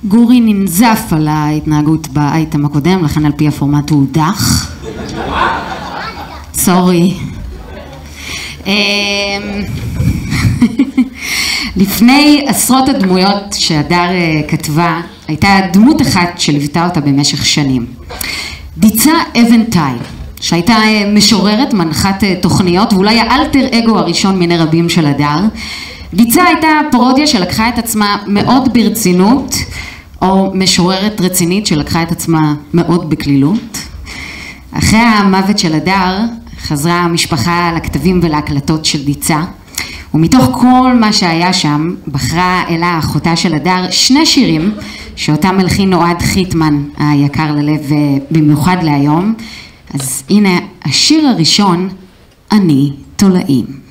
גורי ננזף על ההתנהגות באייטם הקודם, לכן על פי הפורמט הוא הודח. סורי. לפני עשרות הדמויות שהדר כתבה, הייתה דמות אחת שליוותה אותה במשך שנים. דיצה אבנטאי, שהייתה משוררת, מנחת תוכניות, ואולי האלטר אגו הראשון מיני רבים של הדר. דיצה הייתה פרודיה שלקחה את עצמה מאוד ברצינות, או משוררת רצינית שלקחה את עצמה מאוד בכלילות. אחרי המוות של הדר, חזרה המשפחה לכתבים ולהקלטות של דיצה, ומתוך כל מה שהיה שם, בחרה אלה אחותה של הדר שני שירים, שאותם מלחין אוהד חיטמן היקר ללב במיוחד להיום. אז הנה השיר הראשון, אני תולעים.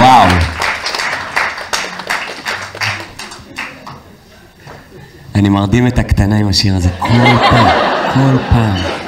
וואו. אני מרדים את הקטנה עם השיר הזה כל פעם, כל פעם.